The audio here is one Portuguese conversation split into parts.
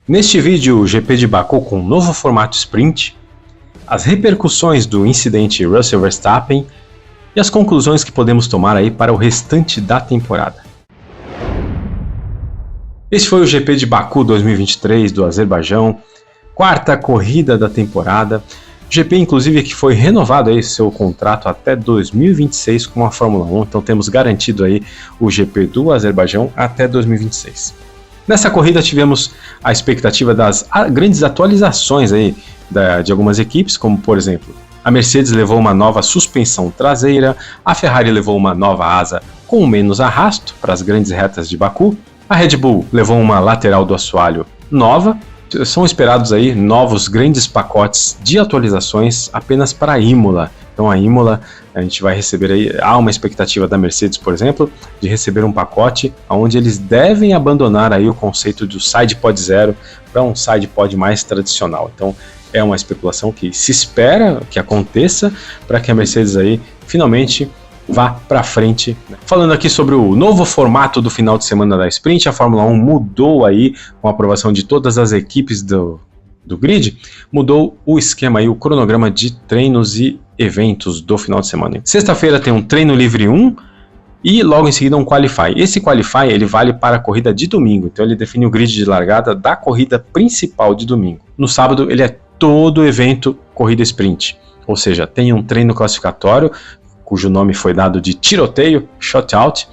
Neste vídeo, o GP de Baku com um novo formato sprint, as repercussões do incidente Russell Verstappen e as conclusões que podemos tomar aí para o restante da temporada. Esse foi o GP de Baku 2023 do Azerbaijão, quarta corrida da temporada. GP, inclusive, que foi renovado aí seu contrato até 2026 com a Fórmula 1, então temos garantido aí o GP do Azerbaijão até 2026. Nessa corrida tivemos a expectativa das grandes atualizações aí de algumas equipes, como por exemplo, a Mercedes levou uma nova suspensão traseira, a Ferrari levou uma nova asa com menos arrasto para as grandes retas de Baku, a Red Bull levou uma lateral do assoalho nova. São esperados aí novos grandes pacotes de atualizações apenas para a Imola. Então a Imola, a gente vai receber aí, há uma expectativa da Mercedes, por exemplo, de receber um pacote onde eles devem abandonar aí o conceito do sidepod zero para um sidepod mais tradicional. Então é uma especulação que se espera que aconteça para que a Mercedes aí finalmente vá para frente. Falando aqui sobre o novo formato do final de semana da Sprint, a Fórmula 1 mudou aí, com a aprovação de todas as equipes do grid, mudou o esquema aí, o cronograma de treinos e eventos do final de semana. Sexta-feira tem um treino livre 1 e logo em seguida um qualify. Esse qualify ele vale para a corrida de domingo, então ele define o grid de largada da corrida principal de domingo. No sábado ele é todo evento corrida sprint, ou seja, tem um treino classificatório cujo nome foi dado de tiroteio, shootout,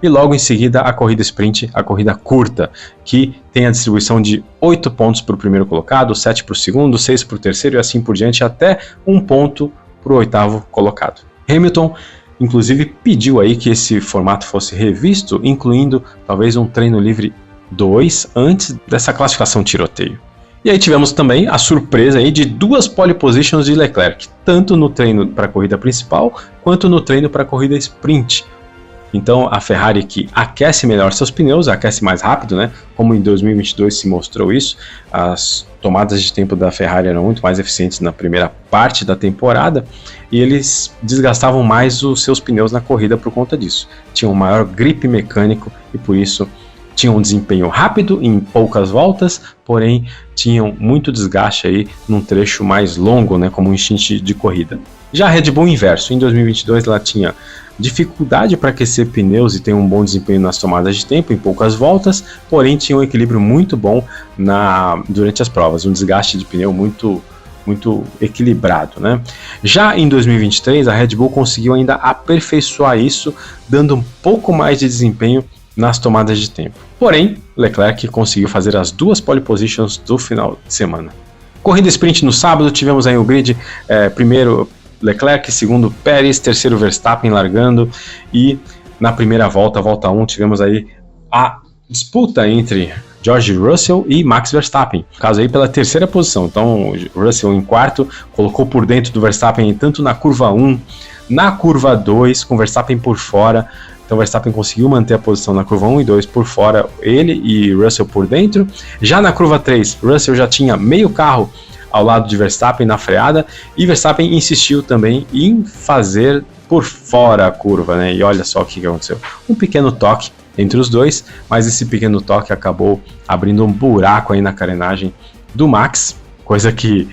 e logo em seguida a corrida sprint, a corrida curta, que tem a distribuição de 8 pontos para o primeiro colocado, 7 para o segundo, 6 para o terceiro e assim por diante, até 1 ponto para o oitavo colocado. Hamilton, inclusive, pediu aí que esse formato fosse revisto, incluindo talvez um treino livre 2 antes dessa classificação tiroteio. E aí tivemos também a surpresa aí de 2 pole positions de Leclerc, tanto no treino para a corrida principal, quanto no treino para a corrida sprint. Então a Ferrari, que aquece melhor seus pneus, aquece mais rápido, né? Como em 2022 se mostrou isso, as tomadas de tempo da Ferrari eram muito mais eficientes na primeira parte da temporada, e eles desgastavam mais os seus pneus na corrida por conta disso. Tinham um maior grip mecânico e por isso tinham um desempenho rápido em poucas voltas, porém tinham muito desgaste aí num trecho mais longo, né, como um stint de corrida. Já a Red Bull inverso, em 2022 ela tinha dificuldade para aquecer pneus e ter um bom desempenho nas tomadas de tempo em poucas voltas, porém tinha um equilíbrio muito bom durante as provas, um desgaste de pneu muito equilibrado, né? Já em 2023 a Red Bull conseguiu ainda aperfeiçoar isso, dando um pouco mais de desempenho nas tomadas de tempo. Porém, Leclerc conseguiu fazer as 2 pole positions do final de semana. Corrida sprint no sábado, tivemos aí o grid, primeiro Leclerc, segundo Pérez, terceiro Verstappen largando, e na primeira volta, volta 1, tivemos aí a disputa entre George Russell e Max Verstappen, no caso aí pela terceira posição. Então Russell em quarto, colocou por dentro do Verstappen tanto na curva 1, na curva 2, com Verstappen por fora. Então Verstappen conseguiu manter a posição na curva 1 e 2 por fora, ele e Russell por dentro. Já na curva 3, Russell já tinha meio carro ao lado de Verstappen na freada, e Verstappen insistiu também em fazer por fora a curva, né? E olha só o que aconteceu. Um pequeno toque entre os dois, mas esse pequeno toque acabou abrindo um buraco aí na carenagem do Max, coisa que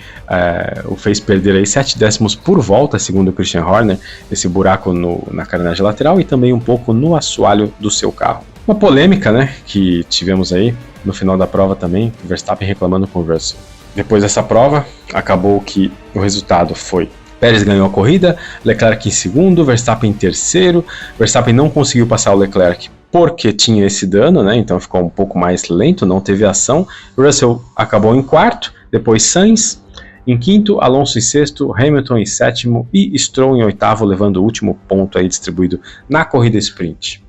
o fez perder aí 7 décimos por volta, segundo o Christian Horner, esse buraco na carenagem lateral e também um pouco no assoalho do seu carro. Uma polêmica, né, que tivemos aí no final da prova também, o Verstappen reclamando com o Russell. Depois dessa prova, acabou que o resultado foi: Pérez ganhou a corrida, Leclerc em segundo, Verstappen em terceiro. Verstappen não conseguiu passar o Leclerc porque tinha esse dano, né? Então ficou um pouco mais lento, não teve ação. Russell acabou em quarto, depois Sainz em quinto, Alonso em sexto, Hamilton em sétimo e Stroll em oitavo, levando o último ponto aí distribuído na corrida sprint.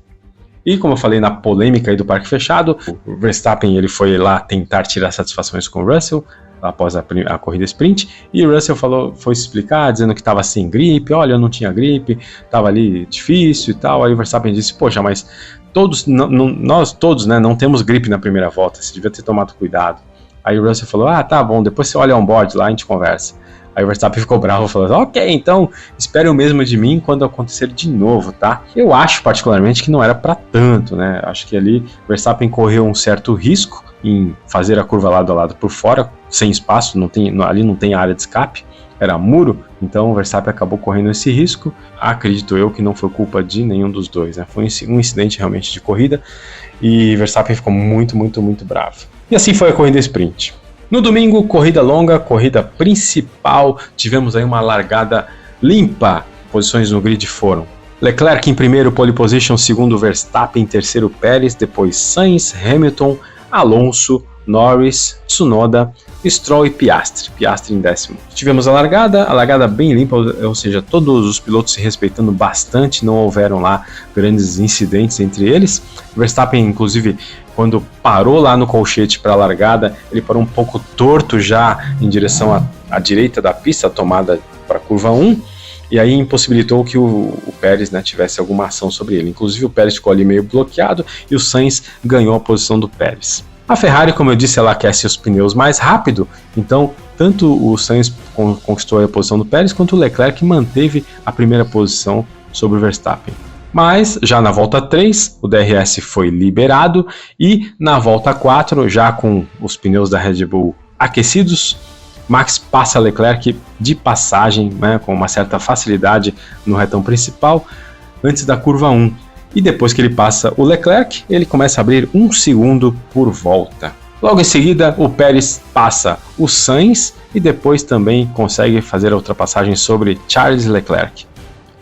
E como eu falei na polêmica aí do parque fechado, o Verstappen ele foi lá tentar tirar satisfações com o Russell após a corrida sprint, e o Russell foi se explicar, dizendo que estava sem gripe, olha, eu não tinha gripe, estava ali difícil e tal. Aí o Verstappen disse: poxa, mas nós todos, né, não temos gripe na primeira volta, você devia ter tomado cuidado. Aí o Russell falou: ah, tá bom, depois você olha on-board lá, a gente conversa. Aí o Verstappen ficou bravo, falando: ok, então espere o mesmo de mim quando acontecer de novo, tá? Eu acho particularmente que não era para tanto, né? Acho que ali o Verstappen correu um certo risco em fazer a curva lado a lado por fora, sem espaço, ali não tem área de escape, era muro, então o Verstappen acabou correndo esse risco. Acredito eu que não foi culpa de nenhum dos dois, né? Foi um incidente realmente de corrida e Verstappen ficou muito bravo. E assim foi a corrida sprint. No domingo, corrida longa, corrida principal, tivemos aí uma largada limpa. Posições no grid foram Leclerc em primeiro, pole position, segundo Verstappen, terceiro Pérez, depois Sainz, Hamilton, Alonso, Norris, Tsunoda, Stroll e Piastri em décimo. Tivemos a largada bem limpa, ou seja, todos os pilotos se respeitando bastante, não houveram lá grandes incidentes entre eles. Verstappen, inclusive, quando parou lá no colchete para a largada, ele parou um pouco torto já em direção à direita da pista, tomada para a curva 1, e aí impossibilitou que o Pérez, né, tivesse alguma ação sobre ele. Inclusive o Pérez ficou ali meio bloqueado e o Sainz ganhou a posição do Pérez. A Ferrari, como eu disse, ela aquece os pneus mais rápido, então tanto o Sainz conquistou a posição do Pérez, quanto o Leclerc manteve a primeira posição sobre o Verstappen. Mas já na volta 3, o DRS foi liberado e na volta 4, já com os pneus da Red Bull aquecidos, Max passa Leclerc de passagem, né, com uma certa facilidade no retão principal, antes da curva 1. E depois que ele passa o Leclerc, ele começa a abrir 1 segundo por volta. Logo em seguida, o Pérez passa o Sainz e depois também consegue fazer a ultrapassagem sobre Charles Leclerc,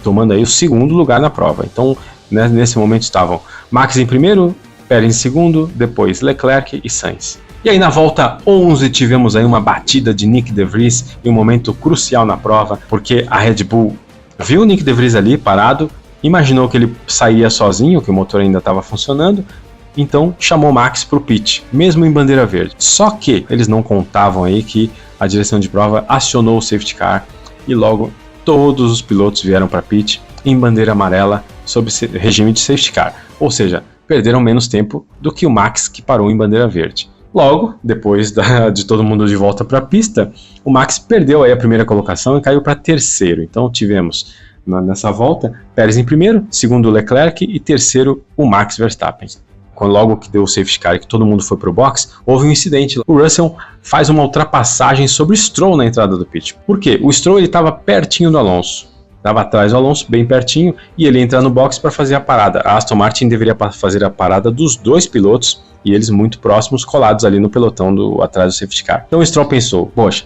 tomando aí o segundo lugar na prova. Então, né, nesse momento estavam Max em primeiro, Pérez em segundo, depois Leclerc e Sainz. E aí na volta 11 tivemos aí uma batida de Nick De Vries em um momento crucial na prova, porque a Red Bull viu o Nick De Vries ali parado, imaginou que ele saía sozinho, que o motor ainda estava funcionando, então chamou Max para o pit, mesmo em bandeira verde. Só que eles não contavam aí que a direção de prova acionou o safety car e logo todos os pilotos vieram para pit em bandeira amarela sob regime de safety car, ou seja, perderam menos tempo do que o Max, que parou em bandeira verde. Logo, depois de todo mundo de volta para a pista, o Max perdeu aí a primeira colocação e caiu para terceiro. Então tivemos nessa volta Pérez em primeiro, segundo Leclerc e terceiro o Max Verstappen. Quando logo que deu o safety car e que todo mundo foi para o box, houve um incidente. O Russell faz uma ultrapassagem sobre o Stroll na entrada do pit. Por quê? O Stroll estava pertinho do Alonso. Estava atrás do Alonso, bem pertinho, e ele entra no box para fazer a parada. A Aston Martin deveria fazer a parada dos dois pilotos, e eles muito próximos, colados ali no pelotão atrás do safety car. Então o Stroll pensou, poxa,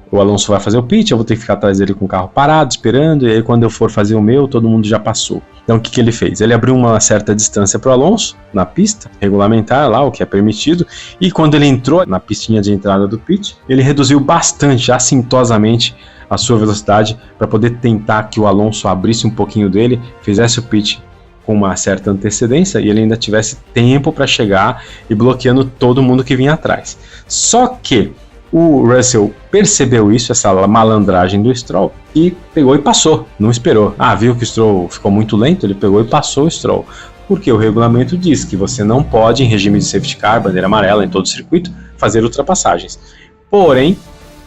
o Alonso vai fazer o pit, eu vou ter que ficar atrás dele com o carro parado, esperando, e aí quando eu for fazer o meu, todo mundo já passou. Então o que ele fez? Ele abriu uma certa distância para o Alonso, na pista, regulamentar lá, o que é permitido, e quando ele entrou na pistinha de entrada do pit, ele reduziu bastante, assintosamente, a sua velocidade, para poder tentar que o Alonso abrisse um pouquinho dele, fizesse o pit com uma certa antecedência e ele ainda tivesse tempo para chegar e bloqueando todo mundo que vinha atrás. Só que o Russell percebeu isso, essa malandragem do Stroll, e pegou e passou, não esperou. Viu que o Stroll ficou muito lento, ele pegou e passou o Stroll. Porque o regulamento diz que você não pode, em regime de safety car, bandeira amarela em todo o circuito, fazer ultrapassagens. Porém,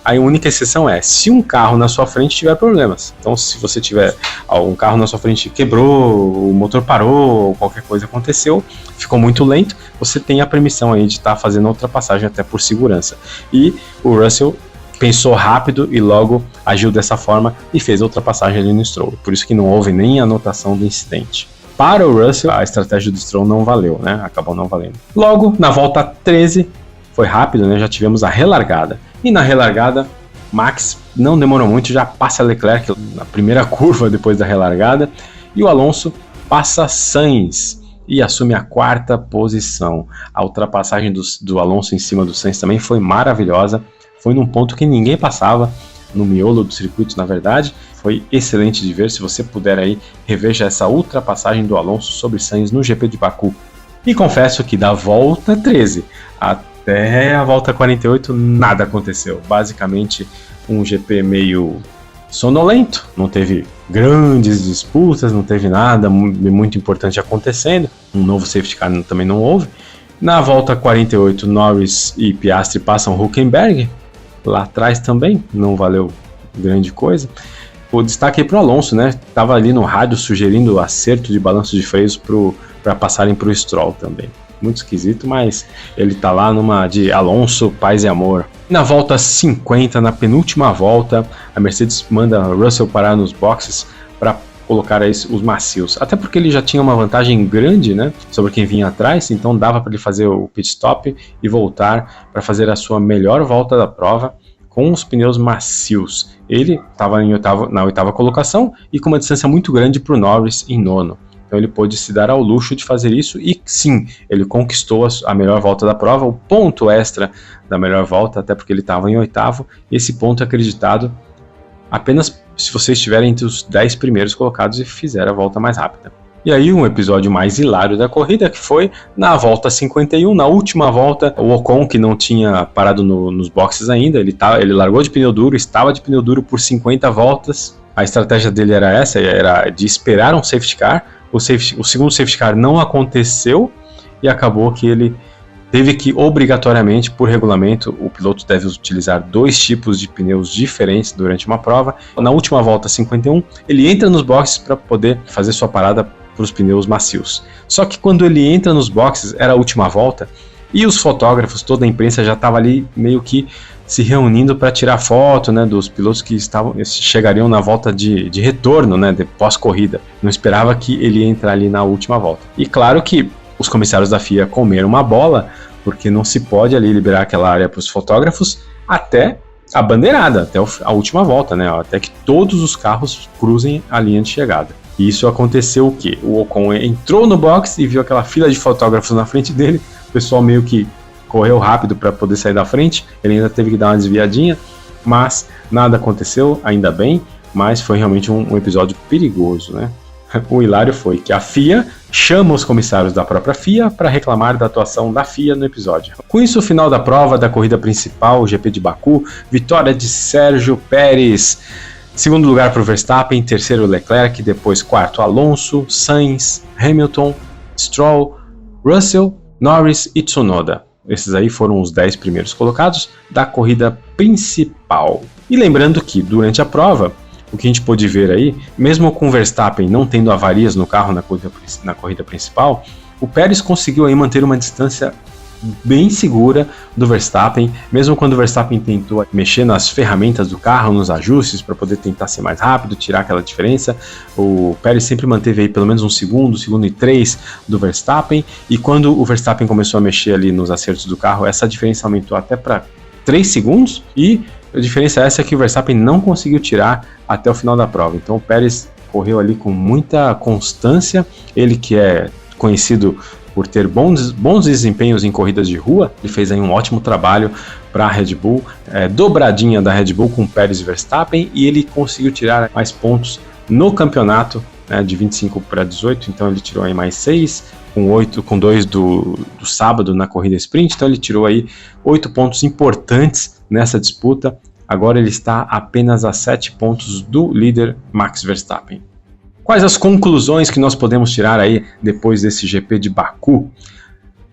a única exceção é se um carro na sua frente tiver problemas. Então, se você tiver um carro na sua frente quebrou, o motor parou, qualquer coisa aconteceu, ficou muito lento, você tem a permissão aí de estar fazendo a ultrapassagem até por segurança. E o Russell pensou rápido e logo agiu dessa forma e fez a ultrapassagem ali no Stroll. Por isso que não houve nem anotação do incidente. Para o Russell, a estratégia do Stroll não valeu, né? Acabou não valendo. Logo, na volta 13, foi rápido, né? Já tivemos a relargada. E na relargada, Max não demorou muito, já passa Leclerc na primeira curva depois da relargada. E o Alonso passa Sainz e assume a quarta posição. A ultrapassagem do Alonso em cima do Sainz também foi maravilhosa. Foi num ponto que ninguém passava, no miolo do circuito, na verdade. Foi excelente de ver. Se você puder aí, reveja essa ultrapassagem do Alonso sobre Sainz no GP de Baku. E confesso que da volta 13 até a volta 48 nada aconteceu. Basicamente um GP meio sonolento, não teve grandes disputas, não teve nada muito importante acontecendo. Um novo safety car também não houve. Na volta 48, Norris e Piastri passam Hülkenberg. Lá atrás também não valeu grande coisa. O destaque aí para o Alonso, né? Estava ali no rádio sugerindo o acerto de balanço de freios para passarem para o Stroll também. muito esquisito, mas ele tá lá numa de Alonso, paz e amor. Na volta 50, na penúltima volta, a Mercedes manda Russell parar nos boxes para colocar aí os macios, até porque ele já tinha uma vantagem grande, né, sobre quem vinha atrás, então dava para ele fazer o pit stop e voltar para fazer a sua melhor volta da prova com os pneus macios. Ele estava na oitava colocação e com uma distância muito grande para o Norris em nono. Então ele pôde se dar ao luxo de fazer isso e sim, ele conquistou a melhor volta da prova, o ponto extra da melhor volta, até porque ele estava em oitavo, e esse ponto é acreditado apenas se você estiver entre os 10 primeiros colocados e fizer a volta mais rápida. E aí um episódio mais hilário da corrida, que foi na volta 51, na última volta, o Ocon, que não tinha parado nos boxes ainda, ele largou de pneu duro, estava de pneu duro por 50 voltas, a estratégia dele era essa, era de esperar um safety car, o segundo safety car não aconteceu, e acabou que ele teve que, obrigatoriamente, por regulamento, o piloto deve utilizar 2 tipos de pneus diferentes durante uma prova. Na última volta 51, ele entra nos boxes para poder fazer sua parada para os pneus macios. Só que quando ele entra nos boxes, era a última volta, e os fotógrafos, toda a imprensa já estava ali meio que se reunindo para tirar foto, né, dos pilotos que chegariam na volta de retorno, né, de pós-corrida. Não esperava que ele ia entrar ali na última volta. E claro que os comissários da FIA comeram uma bola, porque não se pode ali liberar aquela área para os fotógrafos até a bandeirada, até a última volta, né? Até que todos os carros cruzem a linha de chegada. E isso aconteceu o quê? O Ocon entrou no box e viu aquela fila de fotógrafos na frente dele, o pessoal meio que correu rápido para poder sair da frente, ele ainda teve que dar uma desviadinha, mas nada aconteceu, ainda bem, mas foi realmente um episódio perigoso, né? O hilário foi que a FIA chama os comissários da própria FIA para reclamar da atuação da FIA no episódio. Com isso, o final da prova da corrida principal, o GP de Baku, vitória de Sérgio Pérez. Segundo lugar para o Verstappen, terceiro Leclerc, depois quarto Alonso, Sainz, Hamilton, Stroll, Russell, Norris e Tsunoda. Esses aí foram os 10 primeiros colocados da corrida principal. E lembrando que durante a prova, o que a gente pôde ver aí, mesmo com o Verstappen não tendo avarias no carro na corrida principal, o Pérez conseguiu aí manter uma distância bem segura do Verstappen, mesmo quando o Verstappen tentou mexer nas ferramentas do carro, nos ajustes, para poder tentar ser mais rápido, tirar aquela diferença. O Pérez sempre manteve aí pelo menos um segundo e 3 do Verstappen, e quando o Verstappen começou a mexer ali nos acertos do carro, essa diferença aumentou até para 3 segundos, e a diferença é essa que o Verstappen não conseguiu tirar até o final da prova. Então o Pérez correu ali com muita constância, ele que é conhecido por ter bons desempenhos em corridas de rua, ele fez aí um ótimo trabalho para a Red Bull, dobradinha da Red Bull com Pérez e Verstappen, e ele conseguiu tirar mais pontos no campeonato, né, de 25 para 18, então ele tirou aí mais 6, com 2 do sábado na corrida sprint, então ele tirou aí 8 pontos importantes nessa disputa. Agora ele está apenas a 7 pontos do líder Max Verstappen. Quais as conclusões que nós podemos tirar aí depois desse GP de Baku?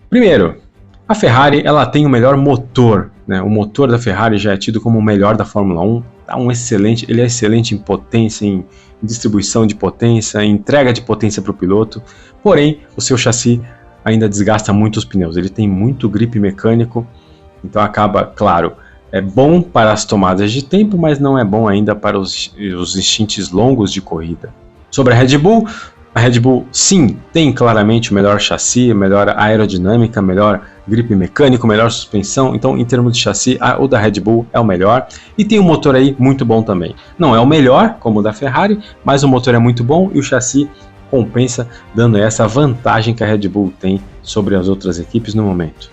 Primeiro, a Ferrari ela tem o melhor motor, né? O motor da Ferrari já é tido como o melhor da Fórmula 1. Ele é excelente em potência, em distribuição de potência, em entrega de potência para o piloto. Porém, o seu chassi ainda desgasta muito os pneus. Ele tem muito grip mecânico, então acaba, claro, é bom para as tomadas de tempo, mas não é bom ainda para os instintos longos de corrida. Sobre a Red Bull sim, tem claramente o melhor chassi, melhor aerodinâmica, melhor grip mecânico, melhor suspensão. Então, em termos de chassi, o da Red Bull é o melhor. E tem um motor aí muito bom também. Não é o melhor, como o da Ferrari, mas o motor é muito bom e o chassi compensa, dando essa vantagem que a Red Bull tem sobre as outras equipes no momento.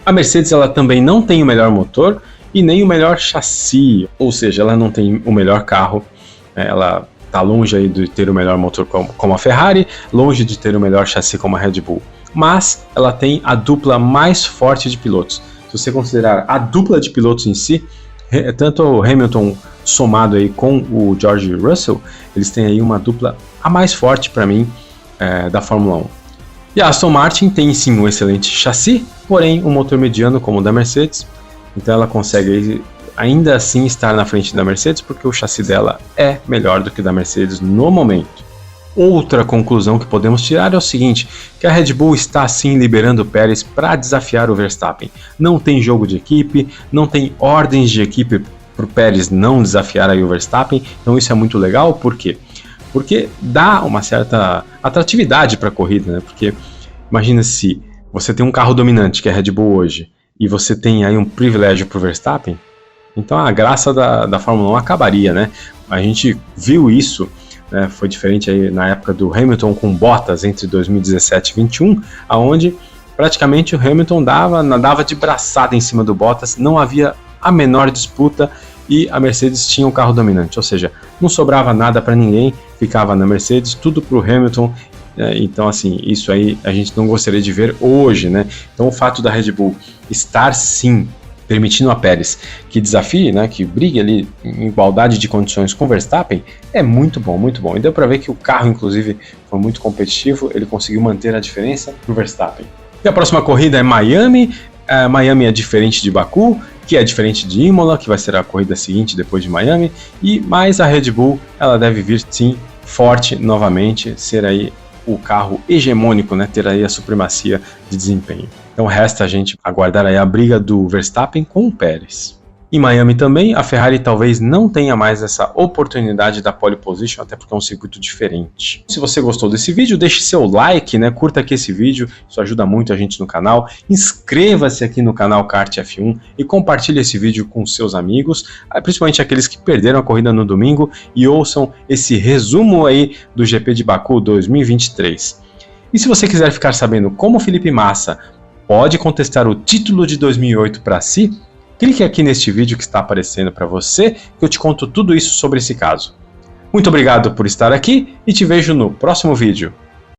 A Mercedes ela também não tem o melhor motor e nem o melhor chassi, ou seja, ela não tem o melhor carro, ela está longe aí de ter o melhor motor como a Ferrari, longe de ter o melhor chassi como a Red Bull, mas ela tem a dupla mais forte de pilotos. Se você considerar a dupla de pilotos em si, tanto o Hamilton somado aí com o George Russell, eles têm aí uma dupla a mais forte para mim da Fórmula 1. E a Aston Martin tem sim um excelente chassi, porém um motor mediano como o da Mercedes, então ela consegue ainda assim estar na frente da Mercedes porque o chassi dela é melhor do que o da Mercedes no momento. Outra conclusão que podemos tirar é o seguinte, que a Red Bull está sim liberando o Pérez para desafiar o Verstappen. Não tem jogo de equipe, não tem ordens de equipe para o Pérez não desafiar aí o Verstappen, então isso é muito legal, por quê? Porque dá uma certa atratividade para a corrida, né? Porque imagina se você tem um carro dominante, que é a Red Bull hoje, e você tem aí um privilégio para o Verstappen, então a graça da Fórmula 1 acabaria, né? A gente viu isso, né? Foi diferente aí na época do Hamilton com Bottas entre 2017 e 2021, aonde praticamente o Hamilton nadava de braçada em cima do Bottas, não havia a menor disputa e a Mercedes tinha um carro dominante, ou seja, não sobrava nada para ninguém, ficava na Mercedes, tudo para o Hamilton. Então assim, isso aí a gente não gostaria de ver hoje, né? Então o fato da Red Bull estar sim permitindo a Pérez que desafie, né, que brigue ali em igualdade de condições com o Verstappen, é muito bom, muito bom. E deu para ver que o carro, inclusive, foi muito competitivo, ele conseguiu manter a diferença para o Verstappen. E a próxima corrida é Miami. Miami é diferente de Baku, que é diferente de Imola, que vai ser a corrida seguinte depois de Miami, mas a Red Bull, ela deve vir sim forte novamente, ser aí o carro hegemônico, né, ter aí a supremacia de desempenho. Então resta a gente aguardar aí a briga do Verstappen com o Pérez. Em Miami também, a Ferrari talvez não tenha mais essa oportunidade da pole position, até porque é um circuito diferente. Se você gostou desse vídeo, deixe seu like, né? Curta aqui esse vídeo, isso ajuda muito a gente no canal. Inscreva-se aqui no canal Kart F1 e compartilhe esse vídeo com seus amigos, principalmente aqueles que perderam a corrida no domingo, e ouçam esse resumo aí do GP de Baku 2023. E se você quiser ficar sabendo como Felipe Massa pode contestar o título de 2008 para si, clique aqui neste vídeo que está aparecendo para você, que eu te conto tudo isso sobre esse caso. Muito obrigado por estar aqui e te vejo no próximo vídeo.